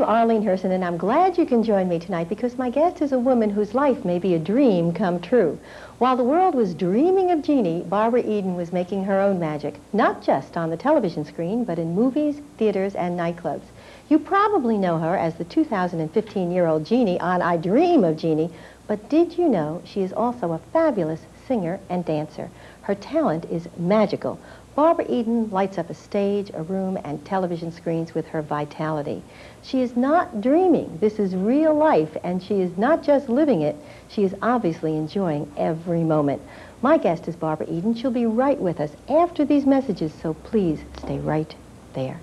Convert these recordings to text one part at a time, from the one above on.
Arlene Herson, and I'm glad you can join me tonight because my guest is a woman whose life may be a dream come true. While the world was dreaming of Jeannie, Barbara Eden was making her own magic, not just on the television screen, but in movies, theaters, and nightclubs. You probably know her as the 2015-year-old Jeannie on I Dream of Jeannie, but did you know she is also a fabulous singer and dancer? Her talent is magical. Barbara Eden lights up a stage, a room, and television screens with her vitality. She is not dreaming. This is real life, and she is not just living it. She is obviously enjoying every moment. My guest is Barbara Eden. She'll be right with us after these messages, so please stay right there.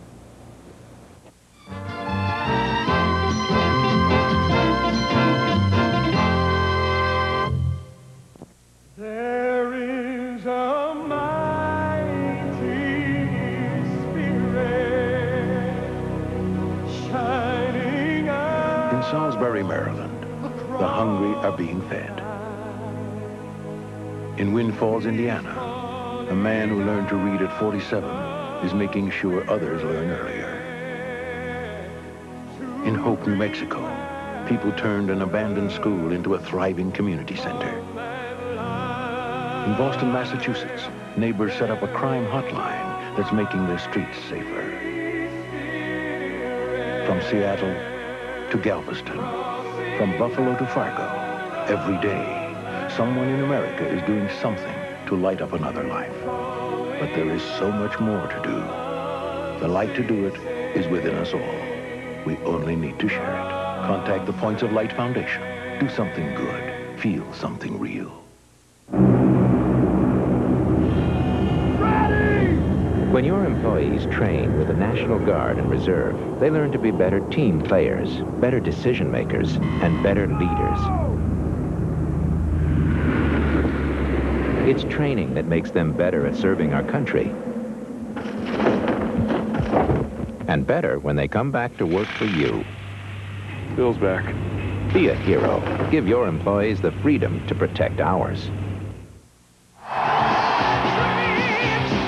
There is a mighty spirit shining out. In Salisbury, Maryland, the hungry are being fed. In Wind Falls, Indiana, a man who learned to read at 47 is making sure others learn earlier. In Hope, New Mexico, people turned an abandoned school into a thriving community center. In Boston, Massachusetts, neighbors set up a crime hotline that's making their streets safer. From Seattle to Galveston, from Buffalo to Fargo, every day, someone in America is doing something to light up another life. But there is so much more to do. The light to do it is within us all. We only need to share it. Contact the Points of Light Foundation. Do something good. Feel something real. When your employees train with the National Guard and Reserve, they learn to be better team players, better decision makers, and better leaders. It's training that makes them better at serving our country. And better when they come back to work for you. Bill's back. Be a hero. Give your employees the freedom to protect ours.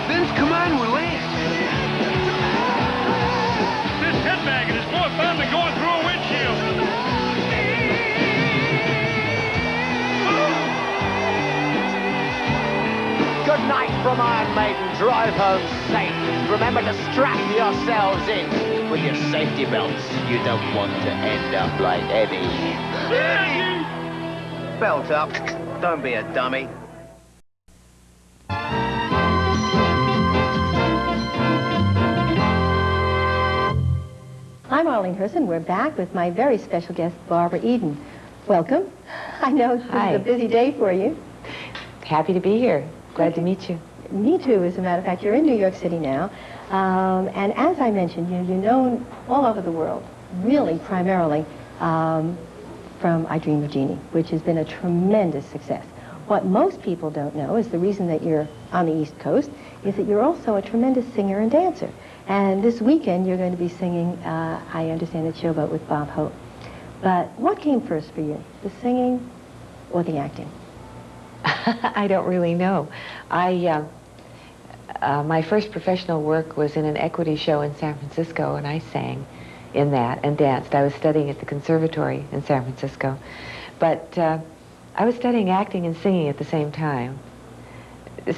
Vince, come on, we're late. This headbagging is more fun than going through a windshield. Good night from Iron Maiden. Drive home safe. Remember to strap yourselves in with your safety belts. You don't want to end up like Eddie. Belt up. Don't be a dummy. I'm Arlene Herson. We're back with my very special guest, Barbara Eden. Welcome. I know this is a busy day for you. Happy to be here. Glad to meet you. Me too, as a matter of fact. You're in New York City now. And as I mentioned, you're known all over the world, really primarily from I Dream of Jeannie, which has been a tremendous success. What most people don't know is the reason that you're on the East Coast is that you're also a tremendous singer and dancer. And this weekend, you're going to be singing, I understand, at Showboat with Bob Hope. But what came first for you, the singing or the acting? I don't really know. My first professional work was in an equity show in San Francisco, and I sang in that and danced. I was studying at the conservatory in San Francisco. But I was studying acting and singing at the same time.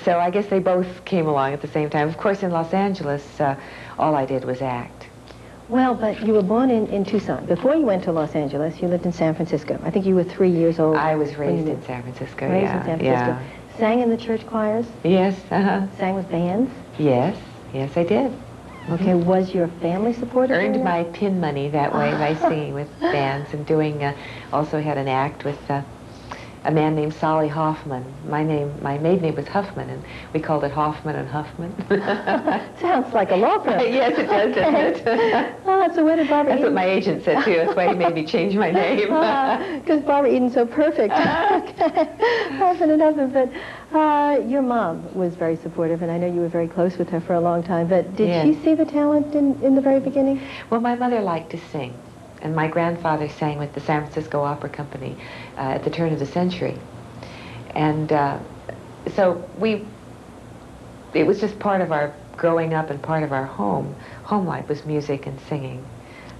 So I guess they both came along at the same time. Of course, in Los Angeles, all I did was act. Well, but you were born in Tucson. Before you went to Los Angeles, you lived in San Francisco. I think you were 3 years old. I was raised in San Francisco, Raised in San Francisco. Yeah. Sang in the church choirs? Yes, Sang with bands? Yes, yes, I did. Okay, was your family supportive? Earned my pin money that way by singing with bands and doing, also had an act with a man named Solly Hoffman. My maiden name was Huffman, and we called it Hoffman and Huffman. Sounds like a law firm. Yes, it does, doesn't it? Oh, so where did Barbara That's Eden... what my agent said, too. That's why he made me change my name. Because Barbara Eden's so perfect. Okay. Huffman and Huffman. But your mom was very supportive, and I know you were very close with her for a long time. But did she see the talent in the very beginning? Well, my mother liked to sing. And my grandfather sang with the San Francisco Opera Company at the turn of the century. And so it was just part of our growing up and part of our home life was music and singing.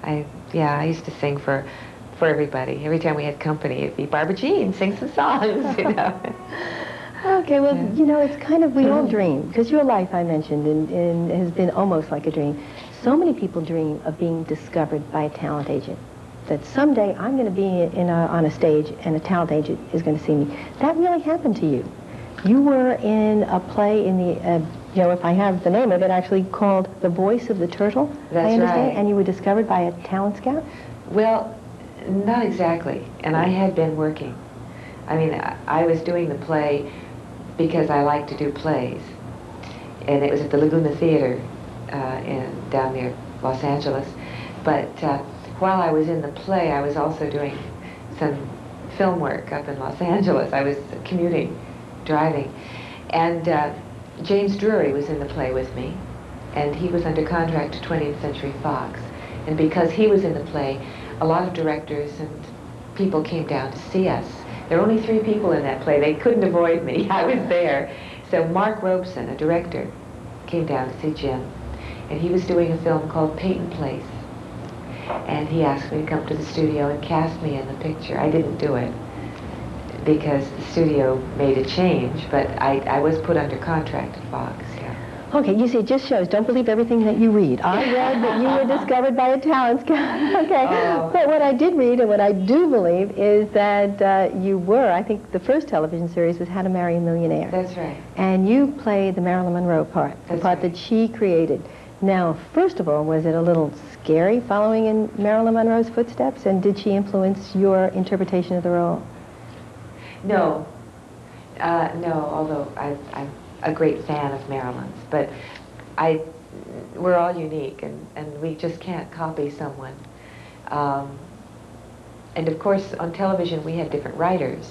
I used to sing for everybody. Every time we had company, it'd be Barbara Jean, sing some songs, you know. Okay, well, you know, it's kind of, we all dream, because your life, I mentioned, and has been almost like a dream. So many people dream of being discovered by a talent agent, that someday I'm going to be on a stage and a talent agent is going to see me. That really happened to you. You were in a play in the, you know, if I have the name of it, actually called The Voice of the Turtle, That's I understand, right. and you were discovered by a talent scout? Well, not exactly, and I had been working. I mean, I was doing the play because I like to do plays, and it was at the Laguna Theater down near Los Angeles. But while I was in the play, I was also doing some film work up in Los Angeles. I was commuting, driving, and James Drury was in the play with me, and he was under contract to 20th Century Fox. And because he was in the play, a lot of directors and people came down to see us. There were only 3 people in that play. They couldn't avoid me. I was there. So Mark Robeson, a director, came down to see Jim, and he was doing a film called Peyton Place. And he asked me to come to the studio and cast me in the picture. I didn't do it because the studio made a change, but I was put under contract at Fox, yeah. Okay, you see, it just shows, don't believe everything that you read. I read that you were discovered by a talent scout, okay. Oh. But what I did read and what I do believe is that you were, I think the first television series was How to Marry a Millionaire. That's right. And you played the Marilyn Monroe part, the That's part right. that she created. Now, first of all, was it a little scary following in Marilyn Monroe's footsteps, and did she influence your interpretation of the role? No. No, although I'm a great fan of Marilyn's, but we're all unique, and we just can't copy someone. And of course, on television, we had different writers.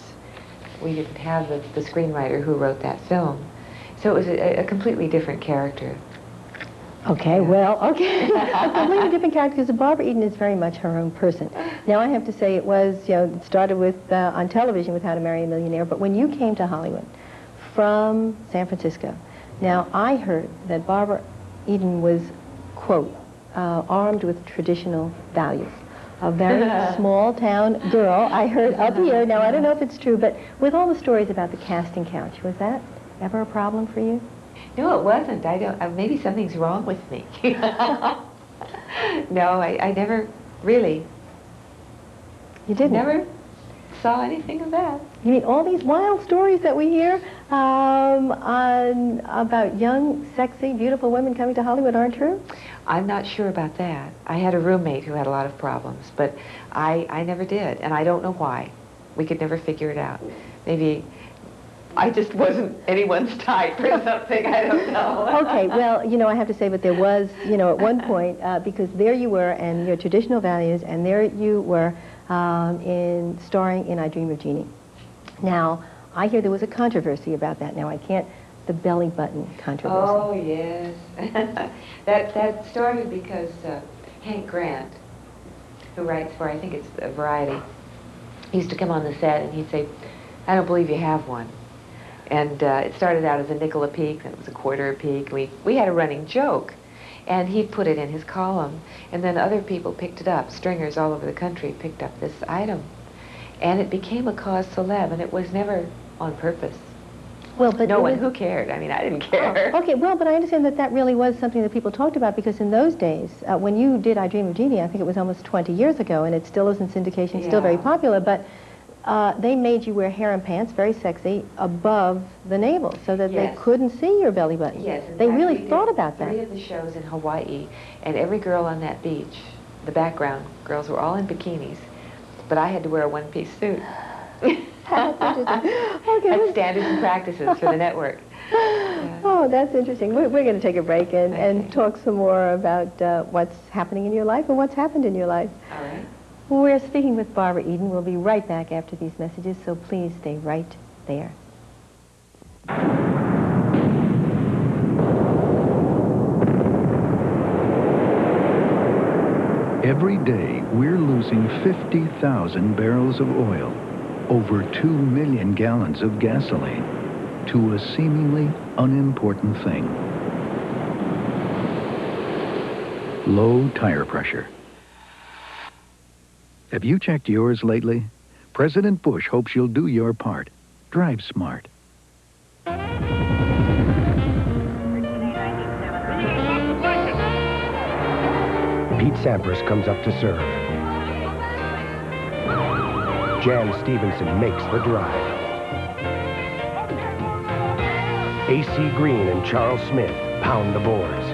We didn't have the screenwriter who wrote that film. So it was a completely different character. Okay, well, okay. A completely different character, because Barbara Eden is very much her own person. Now, I have to say, it was, you know, it started with, on television with How to Marry a Millionaire, but when you came to Hollywood from San Francisco, now, I heard that Barbara Eden was, quote, armed with traditional values. A very small town girl, I heard up here. Now, I don't know if it's true, but with all the stories about the casting couch, was that ever a problem for you? No, it wasn't. I don't. Maybe something's wrong with me. No, I never really. You didn't? Never saw anything of that. You mean all these wild stories that we hear about young, sexy, beautiful women coming to Hollywood aren't true? I'm not sure about that. I had a roommate who had a lot of problems, but I never did, and I don't know why. We could never figure it out. Maybe I just wasn't anyone's type or something, I don't know. Okay, well, you know, I have to say, but there was, you know, at one point, because there you were and your traditional values, and there you were starring in I Dream of Jeannie. Now, I hear there was a controversy about that. Now, I can't, the belly button controversy. Oh, yes. That started because Hank Grant, who writes for, I think it's Variety, used to come on the set and he'd say, "I don't believe you have one." And it started out as a nickel a peek, then it was a quarter a peek. We had a running joke, and he'd put it in his column, and then other people picked it up. Stringers all over the country picked up this item, and it became a cause célèbre, and it was never on purpose. Well, but no one, who cared? I mean, I didn't care. Okay, well, but I understand that that really was something that people talked about, because in those days, when you did I Dream of Jeannie, I think it was almost 20 years ago, and it still is in syndication, still very popular, but they made you wear harem pants, very sexy, above the navel, so that they couldn't see your belly button. Yes. They really thought about that. 3 of the shows in Hawaii, and every girl on that beach, the background girls were all in bikinis, but I had to wear a one-piece suit. That's interesting. Okay, That's standards and practices for the network. Yeah. Oh, that's interesting. We're going to take a break and talk some more about what's happening in your life and what's happened in your life. All right. We're speaking with Barbara Eden. We'll be right back after these messages, so please stay right there. Every day, we're losing 50,000 barrels of oil, over 2 million gallons of gasoline, to a seemingly unimportant thing. Low tire pressure. Have you checked yours lately? President Bush hopes you'll do your part. Drive smart. Pete Sampras comes up to serve. Jan Stevenson makes the drive. A.C. Green and Charles Smith pound the boards.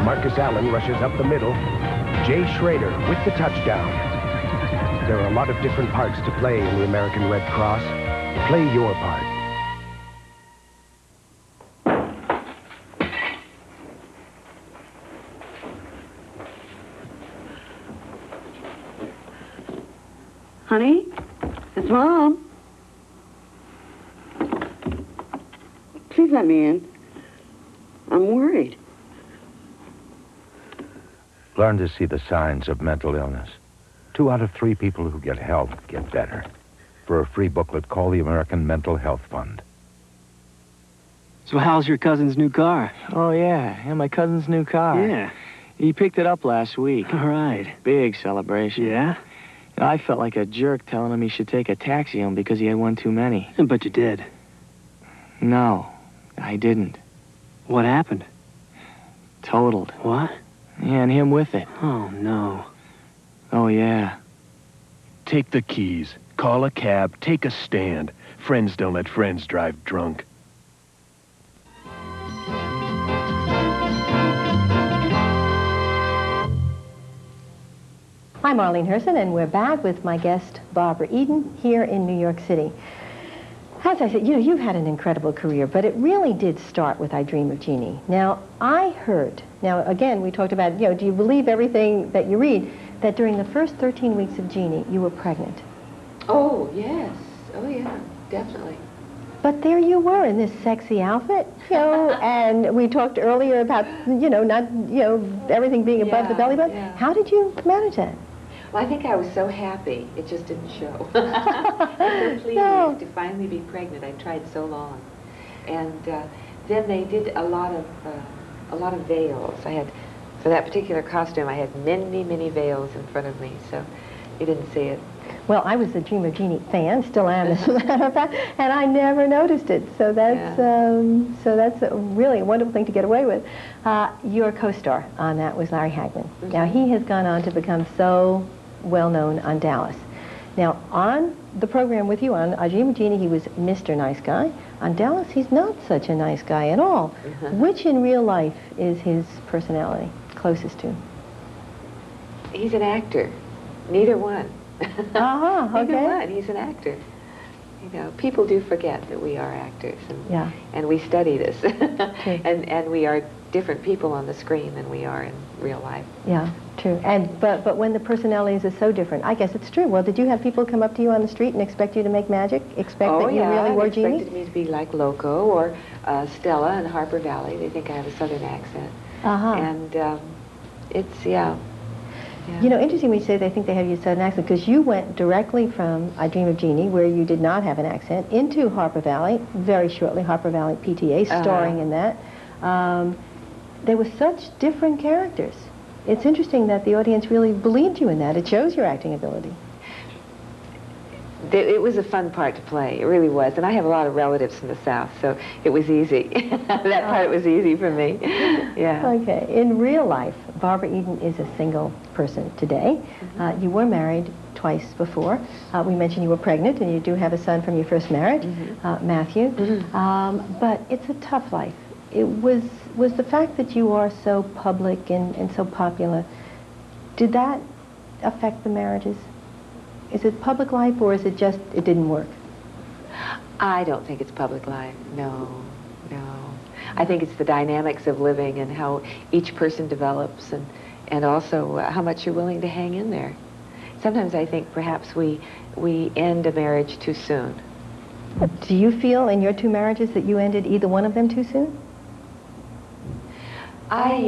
Marcus Allen rushes up the middle. Jay Schrader with the touchdown. There are a lot of different parts to play in the American Red Cross. Play your part. Honey, it's Mom. Please let me in. I'm worried. Learn to see the signs of mental illness. 2 out of 3 people who get help get better. For a free booklet, call the American Mental Health Fund. So how's your cousin's new car? Oh, yeah, my cousin's new car. Yeah. He picked it up last week. All right. Big celebration. Yeah? I felt like a jerk telling him he should take a taxi home because he had one too many. But you did. No, I didn't. What happened? Totaled. What? Yeah, and him with it. Oh, no. Oh, yeah. Take the keys. Call a cab. Take a stand. Friends don't let friends drive drunk. I'm Arlene Herson, and we're back with my guest, Barbara Eden, here in New York City. As I said, you've had an incredible career, but it really did start with I Dream of Jeannie. Now, I heard, now again, we talked about, do you believe everything that you read, that during the first 13 weeks of Jeannie, you were pregnant? Oh, yes. Oh, yeah, definitely. But there you were in this sexy outfit, and we talked earlier about, not, everything being above the belly button. Yeah. How did you manage that? Well, I think I was so happy, it just didn't show. I was so pleased to finally be pregnant. I tried so long. And then they did a lot of veils. I had, for that particular costume, I had many, many veils in front of me, so you didn't see it. Well, I was a Dream of Jeannie fan, still am, as a matter of fact, and I never noticed it. So that's a really wonderful thing to get away with. Your co-star on that was Larry Hagman. Mm-hmm. Now, he has gone on to become so well-known on Dallas. Now, on the program with you, on I Dream of Jeannie, he was Mr. Nice Guy. On Dallas, he's not such a nice guy at all. Mm-hmm. Which in real life is his personality closest to? He's an actor. Neither one. Okay. Neither one. He's an actor. People do forget that we are actors, and we study this, and we are different people on the screen than we are in real life. Yeah, true. And but when the personalities are so different, I guess it's true. Well, did you have people come up to you on the street and expect you to make magic? Expect that you really were Jeannie? Expected me to be like Loco or Stella in Harper Valley. They think I have a southern accent. And it's Yeah. Interesting when you say they think they have you southern accent, because you went directly from I Dream of Jeannie, where you did not have an accent, into Harper Valley, very shortly, Harper Valley PTA, starring in that. They were such different characters. It's interesting that the audience really believed you in that. It shows your acting ability. It was a fun part to play. It really was. And I have a lot of relatives from the South, so it was easy. That part was easy for me. Yeah. Okay. In real life, Barbara Eden is a single person today. Mm-hmm. You were married twice before. We mentioned you were pregnant, and you do have a son from your first marriage, Matthew. Mm-hmm. But it's a tough life. It was the fact that you are so public and so popular, did that affect the marriages? Is it public life, or is it just it didn't work? I don't think it's public life. No. I think it's the dynamics of living and how each person develops, and also how much you're willing to hang in there. Sometimes I think perhaps we end a marriage too soon. Do you feel in your 2 marriages that you ended either one of them too soon? I'm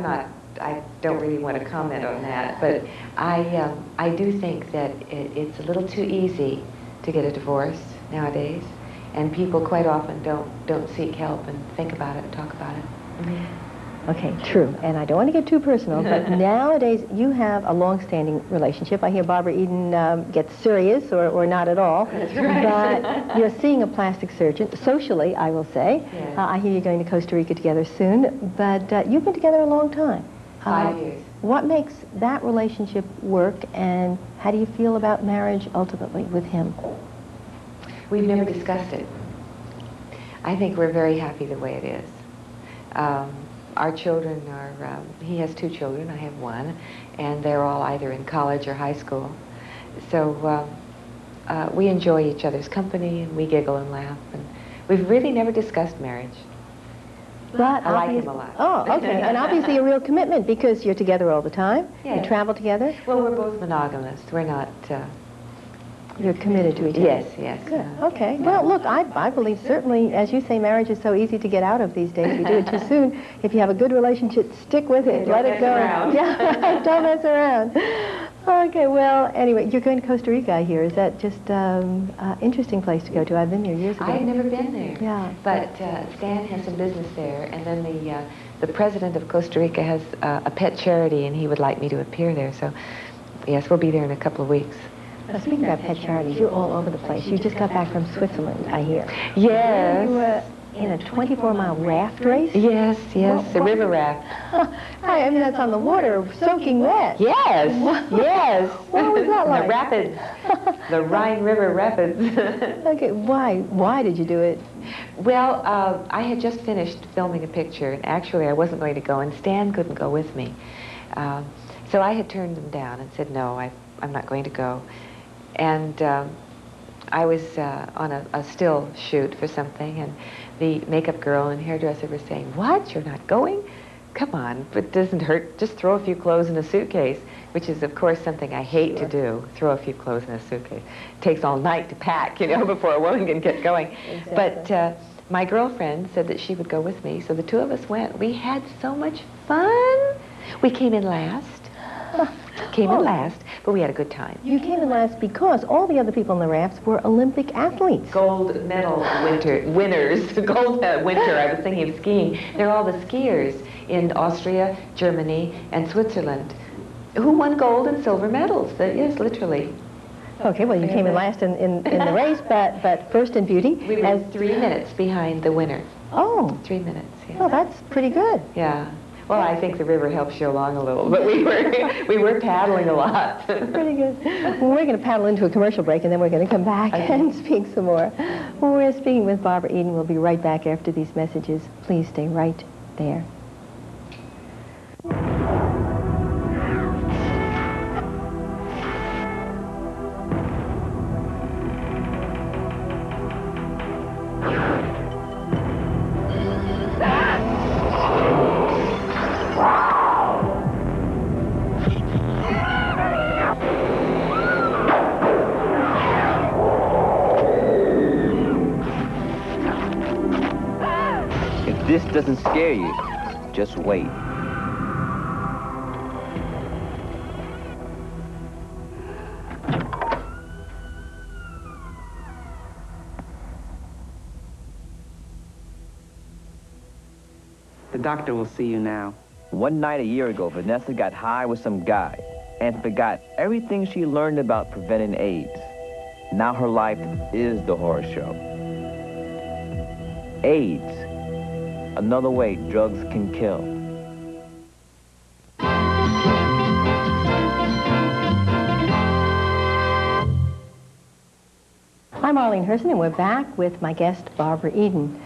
not. I don't really want to comment on that, but I do think that it's a little too easy to get a divorce nowadays, and people quite often don't seek help and think about it and talk about it. Mm-hmm. Okay, true. And I don't want to get too personal, but nowadays you have a long-standing relationship. I hear Barbara Eden gets serious or not at all. That's right. But you're seeing a plastic surgeon, socially, I will say. Yes. I hear you're going to Costa Rica together soon, but you've been together a long time. 5 years. What makes that relationship work, and how do you feel about marriage ultimately with him? We've never discussed it. I think we're very happy the way it is. Our children are, he has 2 children, I have 1, and they're all either in college or high school. So we enjoy each other's company, and we giggle and laugh, and we've really never discussed marriage. But I like him a lot. Oh, okay. And obviously a real commitment because you're together all the time. Yes. You travel together. Well, we're both monogamous. We're not... You're committed to each other. Yes, yes. Good. Okay. Well, look, I believe certainly, as you say, marriage is so easy to get out of these days. You do it too soon. If you have a good relationship, stick with it. Let it go. Yeah, don't mess around. Okay, well, anyway, you're going to Costa Rica, I hear. Is that just an interesting place to go to? I've been there years ago. I've never been there. Yeah. But Stan has some business there, and then the president of Costa Rica has a pet charity, and he would like me to appear there. So, yes, we'll be there in a couple of weeks. Speaking about pet charities, you're all over the place. You just got back from Switzerland, I hear. Yes. You were in a 24-mile raft race? Yes, a river raft. I mean, that's on the water, soaking wet. Yes, yes. What was that like? The rapids, the Rhine River rapids. Okay, why did you do it? Well, I had just finished filming a picture, and actually I wasn't going to go, and Stan couldn't go with me. So I had turned him down and said, no, I'm not going to go. And I was on a still shoot for something, and the makeup girl and hairdresser were saying, what, you're not going? Come on, it doesn't hurt, just throw a few clothes in a suitcase, which is, of course, something I hate to do, throw a few clothes in a suitcase. It takes all night to pack, before a woman can get going. Exactly. But my girlfriend said that she would go with me, so the 2 of us went. We had so much fun. We came in last. But we had a good time. You came in last because all the other people in the rafts were Olympic athletes. Gold medal winners. Gold winter, I was thinking of skiing. They're all the skiers in Austria, Germany, and Switzerland who won gold and silver medals. Yes, literally. Okay, well, you came in last in the race, but first in beauty. We were 3 minutes behind the winner. Oh. 3 minutes, yeah. Well, that's pretty good. Yeah. Well, I think the river helps you along a little, but we were paddling a lot. Pretty good. Well, we're going to paddle into a commercial break, and then we're going to come back and speak some more. We're speaking with Barbara Eden. We'll be right back after these messages. Please stay right there. This doesn't scare you. Just wait. The doctor will see you now. One night a year ago, Vanessa got high with some guy and forgot everything she learned about preventing AIDS. Now her life is the horror show. AIDS. Another way drugs can kill. I'm Arlene Herson, and we're back with my guest, Barbara Eden.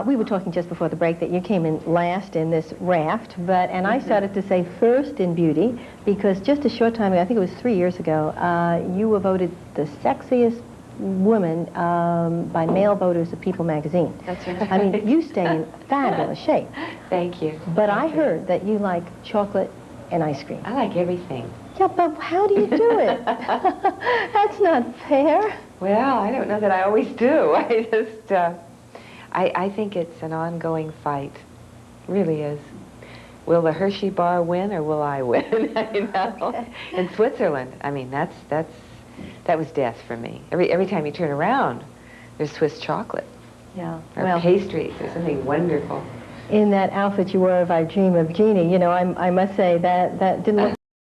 We were talking just before the break that you came in last in this raft, and I started to say first in beauty because just a short time ago, I think it was 3 years ago, you were voted the sexiest woman by male voters of People magazine. That's right. I mean, you stay in fabulous shape. Thank you. But I heard that you like chocolate and ice cream. I like everything. Yeah, but how do you do it? That's not fair. Well, I don't know that I always do. I just, I think it's an ongoing fight. It really is. Will the Hershey bar win or will I win? You know? Okay. In Switzerland, I mean, that was death for me. Every time you turn around, there's Swiss chocolate. Yeah. Or pastries. There's something wonderful. in that outfit you wore of I Dream of Jeannie. You know, I must say that didn't look